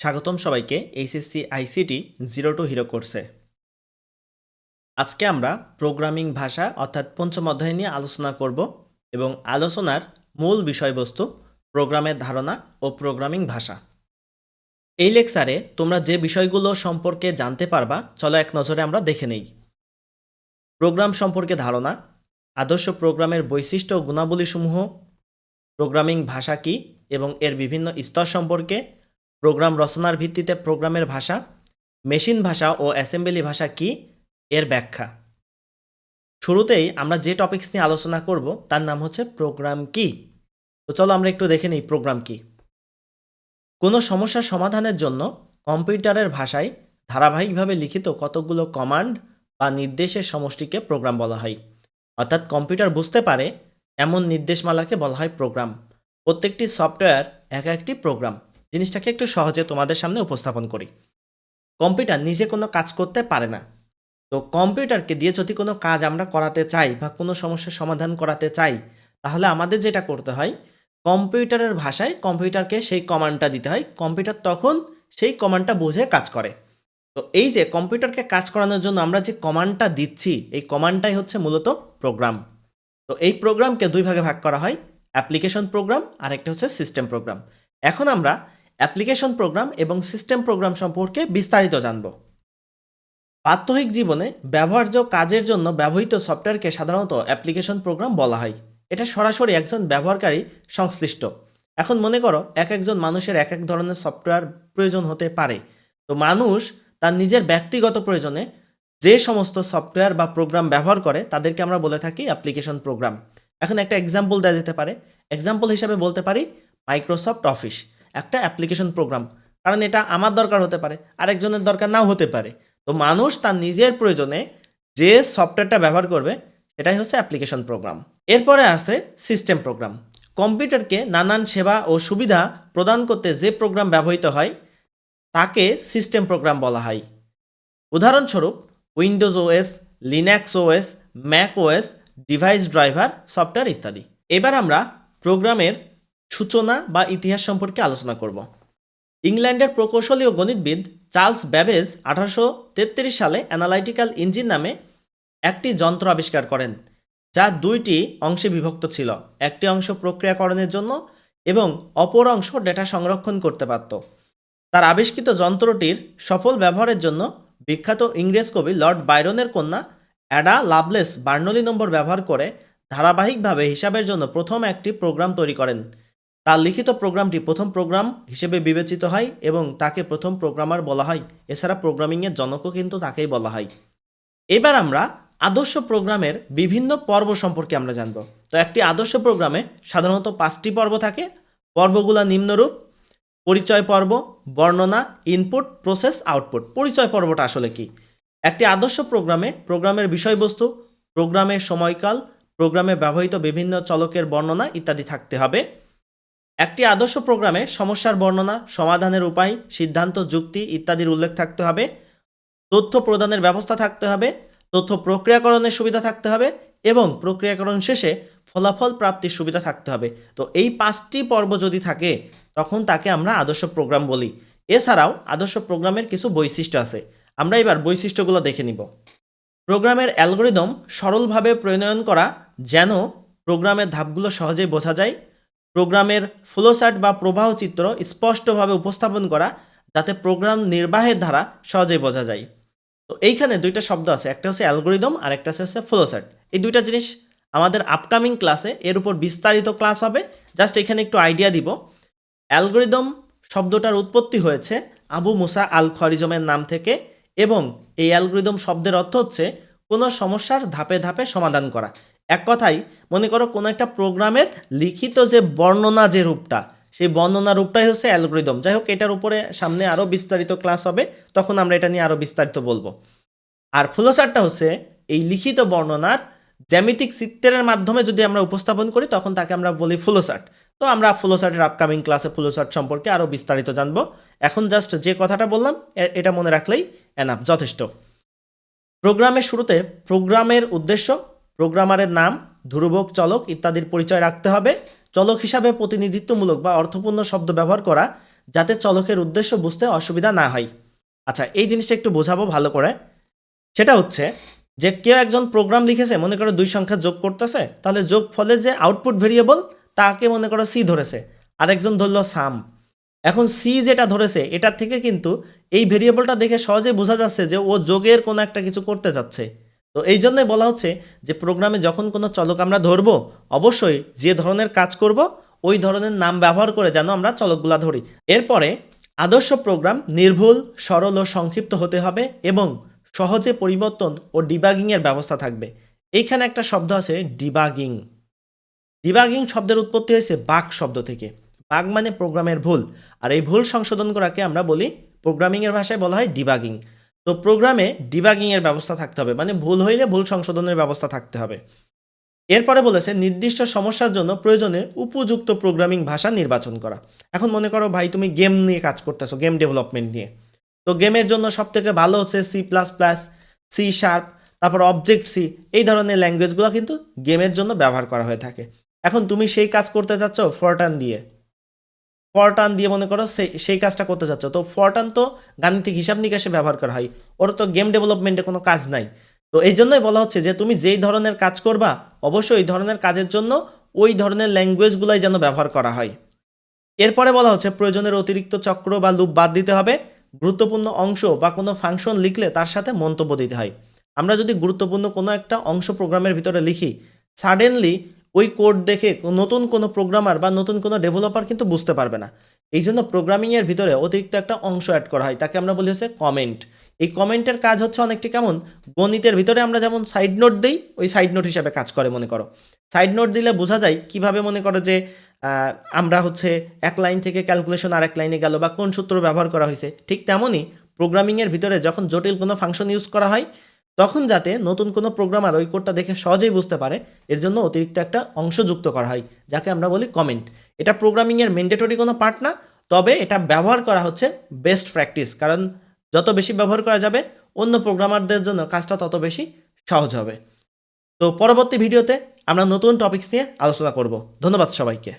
স্বাগতম সবাইকে HSC ICT zero two hero কোর্সে। আজকে আমরা প্রোগ্রামিং ভাষা অর্থাৎ পঞ্চম অধ্যায় নিয়ে আলোচনা করব এবং আলোচনার মূল বিষয়বস্তু প্রোগ্রামের ধারণা ও প্রোগ্রামিং ভাষা। এই লেকচারে তোমরা যে বিষয়গুলো সম্পর্কে জানতে পারবা চলো এক নজরে আমরা দেখে নেই। প্রোগ্রাম সম্পর্কে ধারণা, আদর্শ প্রোগ্রামের বৈশিষ্ট্য ও গুণাবলীসমূহ, প্রোগ্রামিং ভাষা কী এবং এর বিভিন্ন স্তর সম্পর্কে, প্রোগ্রাম রচনার ভিত্তিতে প্রোগ্রামের ভাষা, মেশিন ভাষা ও অ্যাসেম্বলি ভাষা কী এর ব্যাখ্যা। শুরুতেই আমরা যে টপিকস নিয়ে আলোচনা করব তার নাম হচ্ছে প্রোগ্রাম কি। তো চলো আমরা একটু দেখে নিই প্রোগ্রাম কি। কোনো সমস্যার সমাধানের জন্য কম্পিউটারের ভাষায় ধারাবাহিকভাবে লিখিত কতগুলো কমান্ড বা নির্দেশের সমষ্টিকে প্রোগ্রাম বলা হয়। অর্থাৎ কম্পিউটার বুঝতে পারে এমন নির্দেশমালাকে বলা হয় প্রোগ্রাম। প্রত্যেকটি সফটওয়্যার এক একটি প্রোগ্রাম। জিনিসটাকে একটু সহজে তোমাদের সামনে উপস্থাপন করি। কম্পিউটার নিজে কোনো কাজ করতে পারে না। তো কম্পিউটারকে দিয়ে যদি কোনো কাজ আমরা করাতে চাই বা কোনো সমস্যার সমাধান করাতে চাই, তাহলে আমাদের যেটা করতে হয়, কম্পিউটারের ভাষায় কম্পিউটারকে সেই কমান্ডটা দিতে হয়। কম্পিউটার তখন সেই কমান্ডটা বুঝে কাজ করে। তো এই যে কম্পিউটারকে কাজ করানোর জন্য আমরা যে কমান্ডটা দিচ্ছি, এই কমান্ডটাই হচ্ছে মূলত প্রোগ্রাম। তো এই প্রোগ্রামকে দুই ভাগে ভাগ করা হয়, অ্যাপ্লিকেশন প্রোগ্রাম আর একটা হচ্ছে সিস্টেম প্রোগ্রাম। এখন আমরা অ্যাপ্লিকেশন প্রোগ্রাম এবং সিস্টেম প্রোগ্রাম সম্পর্কে বিস্তারিত জানব। প্রাত্যহিক জীবনে ব্যবহার্য কাজের জন্য ব্যবহৃত সফটওয়্যারকে সাধারণত অ্যাপ্লিকেশন প্রোগ্রাম বলা হয়। এটা সরাসরি একজন ব্যবহারকারী সংশ্লিষ্ট। এখন মনে করো একজন মানুষের এক এক ধরনের সফটওয়্যার প্রয়োজন হতে পারে। তো মানুষ তার নিজের ব্যক্তিগত প্রয়োজনে যে সমস্ত সফটওয়্যার বা প্রোগ্রাম ব্যবহার করে তাদেরকে আমরা বলে থাকি অ্যাপ্লিকেশন প্রোগ্রাম। এখন একটা এক্সাম্পল দেওয়া যেতে পারে। এক্সাম্পল হিসাবে বলতে পারি মাইক্রোসফট অফিস একটা অ্যাপ্লিকেশন প্রোগ্রাম, কারণ এটা আমার দরকার হতে পারে, আরেকজনের দরকার নাও হতে পারে। তো মানুষ তার নিজের প্রয়োজনে যে সফটওয়্যারটা ব্যবহার করবে এটাই হচ্ছে অ্যাপ্লিকেশন প্রোগ্রাম। এরপরে আসে সিস্টেম প্রোগ্রাম। কম্পিউটারকে নানান সেবা ও সুবিধা প্রদান করতে যে প্রোগ্রাম ব্যবহৃত হয় তাকে সিস্টেম প্রোগ্রাম বলা হয়। উদাহরণস্বরূপ Windows OS, Linux OS, Mac OS, device driver software ইত্যাদি। এবার আমরা প্রোগ্রামের সূচনা বা ইতিহাস সম্পর্কে আলোচনা করব। ইংল্যান্ডের প্রকৌশলী ও গণিতবিদ চার্লস ব্যাবেজ 1833 সালে অ্যানালাইটিক্যাল ইঞ্জিন নামে একটি যন্ত্র আবিষ্কার করেন, যা দুইটি অংশে বিভক্ত ছিল। একটি অংশ প্রক্রিয়াকরণের জন্য এবং অপর অংশ ডেটা সংরক্ষণ করতে পারত। তার আবিষ্কৃত যন্ত্রটির সফল ব্যবহারের জন্য বিখ্যাত ইংরেজ কবি লর্ড বাইরনের কন্যা অ্যাডা লাভলেস বার্নলি নম্বর ব্যবহার করে ধারাবাহিকভাবে হিসাবের জন্য প্রথম একটি প্রোগ্রাম তৈরি করেন। তার লিখিত প্রোগ্রামটি প্রথম প্রোগ্রাম হিসেবে বিবেচিত হয় এবং তাকে প্রথম প্রোগ্রামার বলা হয়। এছাড়া প্রোগ্রামিংয়ের জনকও কিন্তু তাকেই বলা হয়। এবার আমরা আদর্শ প্রোগ্রামের বিভিন্ন পর্ব সম্পর্কে আমরা জানব। তো একটি আদর্শ প্রোগ্রামে সাধারণত 5টি পর্ব থাকে। পর্বগুলো নিম্নরূপ: পরিচয় পর্ব, বর্ণনা, ইনপুট, প্রসেস, আউটপুট। পরিচয় পর্বটা আসলে কি? একটি আদর্শ প্রোগ্রামে প্রোগ্রামের বিষয়বস্তু, প্রোগ্রামের সময়কাল, প্রোগ্রামে ব্যবহৃত বিভিন্ন চলকের বর্ণনা ইত্যাদি থাকতে হবে। একটি আদর্শ প্রোগ্রামে সমস্যার বর্ণনা, সমাধানের উপায়, সিদ্ধান্ত, যুক্তি ইত্যাদির উল্লেখ থাকতে হবে। তথ্য প্রদানের ব্যবস্থা থাকতে হবে, তথ্য প্রক্রিয়াকরণের সুবিধা থাকতে হবে এবং প্রক্রিয়াকরণ শেষে ফলাফল প্রাপ্তির সুবিধা থাকতে হবে। তো এই 5টি পর্ব যদি থাকে তখন তাকে আমরা আদর্শ প্রোগ্রাম বলি। এছাড়াও আদর্শ প্রোগ্রামের কিছু বৈশিষ্ট্য আছে। আমরা এবার বৈশিষ্ট্যগুলো দেখে নিব। প্রোগ্রামের অ্যালগরিদম সরলভাবে প্রণয়ন করা যেন প্রোগ্রামের ধাপগুলো সহজেই বোঝা যায়। প্রোগ্রামের ফ্লোচার্ট বা প্রবাহ চিত্র স্পষ্টভাবে উপস্থাপন করা যাতে প্রোগ্রাম নির্বাহের ধারা সহজেই বোঝা যায়। তো এইখানে দুইটা শব্দ আছে, একটা হচ্ছে অ্যালগরিদম আর একটা হচ্ছে ফ্লোচার্ট। এই দুইটা জিনিস আমাদের আপকামিং ক্লাসে এর উপর বিস্তারিত ক্লাস হবে। জাস্ট এখানে একটু আইডিয়া দিব। অ্যালগরিদম শব্দটার উৎপত্তি হয়েছে আবু মুসা আল খওয়ারিজমের নাম থেকে এবং এই অ্যালগরিদম শব্দের অর্থ হচ্ছে কোনো সমস্যার ধাপে ধাপে সমাধান করা। এক কথায় মনে করো কোনো একটা প্রোগ্রামের লিখিত যে বর্ণনা যে রূপটা, সেই বর্ণনা রূপটাই হচ্ছে অ্যালগরিদম। যাই হোক, এটার উপরে সামনে আরও বিস্তারিত ক্লাস হবে, তখন আমরা এটা নিয়ে আরও বিস্তারিত বলবো। আর ফ্লোচার্টটা হচ্ছে এই লিখিত বর্ণনার জ্যামিতিক চিত্রের মাধ্যমে যদি আমরা উপস্থাপন করি তখন তাকে আমরা বলি ফ্লোচার্ট। তো আমরা ফ্লোচার্টের আপকামিং ক্লাসে ফ্লোচার্ট সম্পর্কে আরও বিস্তারিত জানবো। এখন জাস্ট যে কথাটা বললাম এটা মনে রাখলেই এনাফ, যথেষ্ট। প্রোগ্রামের শুরুতে প্রোগ্রামের উদ্দেশ্য, প্রোগ্রামারের নাম, ধ্রুবক, চলক ইত্যাদির পরিচয় রাখতে হবে। চলক হিসাবে প্রতিনিধিত্বমূলক বা অর্থপূর্ণ শব্দ ব্যবহার করা যাতে চলকের উদ্দেশ্য বুঝতে অসুবিধা না হয়। আচ্ছা, এই জিনিসটা একটু বোঝাবো ভালো করে। সেটা হচ্ছে যে কেউ একজন প্রোগ্রাম লিখেছে, মনে করো 2 সংখ্যা যোগ করতেছে, তাহলে যোগ ফলে যে আউটপুট ভেরিয়েবল তাকে মনে করো সি ধরেছে, আরেকজন ধরলো সাম। এখন সি যেটা ধরেছে এটার থেকে কিন্তু এই ভেরিয়েবলটা দেখে সহজেই বোঝা যাচ্ছে যে ও যোগের কোনো একটা কিছু করতে যাচ্ছে। তো এই জন্যই বলা হচ্ছে যে প্রোগ্রামে যখন কোনো চলক আমরা ধরবো, অবশ্যই যে ধরনের কাজ করব ওই ধরনের নাম ব্যবহার করে যেন আমরা চলকগুলা ধরি। এরপরে আদর্শ প্রোগ্রাম নির্ভুল, সরল ও সংক্ষিপ্ত হতে হবে এবং সহজে পরিবর্তন ও ডিবাগিংয়ের ব্যবস্থা থাকবে। এইখানে একটা শব্দ আছে ডিবাগিং। ডিবাগিং শব্দের উৎপত্তি হয়েছে বাগ শব্দ থেকে। বাগ মানে প্রোগ্রামের ভুল, আর এই ভুল সংশোধন করাকে আমরা বলি, প্রোগ্রামিংয়ের ভাষায় বলা হয় ডিবাগিং। তো প্রোগ্রামে ডিবাগিংয়ের ব্যবস্থা থাকতে হবে, মানে ভুল হইলে ভুল সংশোধনের ব্যবস্থা থাকতে হবে। এরপরে বলেছে নির্দিষ্ট সমস্যার জন্য প্রয়োজনে উপযুক্ত প্রোগ্রামিং ভাষা নির্বাচন করা। এখন মনে করো ভাই তুমি গেম নিয়ে কাজ করতেছো, গেম ডেভেলপমেন্ট নিয়ে। তো গেমের জন্য সবথেকে ভালো হচ্ছে C++, সি শার্প, তারপর অবজেক্ট সি, এই ধরনের ল্যাঙ্গুয়েজগুলো কিন্তু গেমের জন্য ব্যবহার করা হয়ে থাকে। এখন তুমি সেই কাজ করতে চাচ্ছ ফরটান দিয়ে মনে করো সেই কাজটা করতে চাচ্ছ। তো ফরটান তো গাণিতিক হিসাব নিকাশে ব্যবহার করা হয়, ওর তো গেম ডেভেলপমেন্টে কোনো কাজ নাই। তো এই জন্যই বলা হচ্ছে যে তুমি যেই ধরনের কাজ করবা অবশ্যই ওই ধরনের কাজের জন্য ওই ধরনের ল্যাঙ্গুয়েজগুলাই যেন ব্যবহার করা হয়। এরপরে বলা হচ্ছে প্রয়োজনের অতিরিক্ত চক্র বা লুপ বাদ দিতে হবে। গুরুত্বপূর্ণ অংশ বা কোনো ফাংশন লিখলে তার সাথে মন্তব্য দিতে হয়। আমরা যদি গুরুত্বপূর্ণ কোনো একটা অংশ প্রোগ্রামের ভিতরে লিখি, সাডেনলি ওই কোড দেখে নতুন কোনো প্রোগ্রামার বা নতুন কোনো ডেভেলপার কিন্তু বুঝতে পারবে না। এই জন্য প্রোগ্রামিংয়ের ভিতরে অতিরিক্ত একটা অংশ অ্যাড করা হয়, তাকে আমরা বলি হচ্ছে কমেন্ট। এই কমেন্টের কাজ হচ্ছে অনেকটি কেমন, গণিতের ভিতরে আমরা যেমন সাইড নোট দিই, ওই সাইড নোট হিসাবে কাজ করে। মনে করো সাইড নোট দিলে বোঝা যায় কিভাবে, মনে করো যে আমরা হচ্ছে এক লাইন থেকে ক্যালকুলেশন আর এক লাইনে গেল বা কোন সূত্র ব্যবহার করা হয়েছে। ঠিক তেমনই প্রোগ্রামিংয়ের ভিতরে যখন জটিল কোনো ফাংশন ইউজ করা হয় তখন যাতে নতুন কোনো প্রোগ্রামার ওই কোডটা দেখে সহজেই বুঝতে পারে, এর জন্য অতিরিক্ত একটা অংশ যুক্ত করা হয় যাকে আমরা বলি কমেন্ট। এটা প্রোগ্রামিংয়ের ম্যান্ডেটরি কোনো পার্ট না, তবে এটা ব্যবহার করা হচ্ছে বেস্ট প্র্যাকটিস, কারণ যত বেশি ব্যবহার করা যাবে অন্য প্রোগ্রামারদের জন্য কাজটা তত বেশি সহজ হবে। তো পরবর্তী ভিডিওতে আমরা নতুন টপিকস নিয়ে আলোচনা করব। ধন্যবাদ সবাইকে।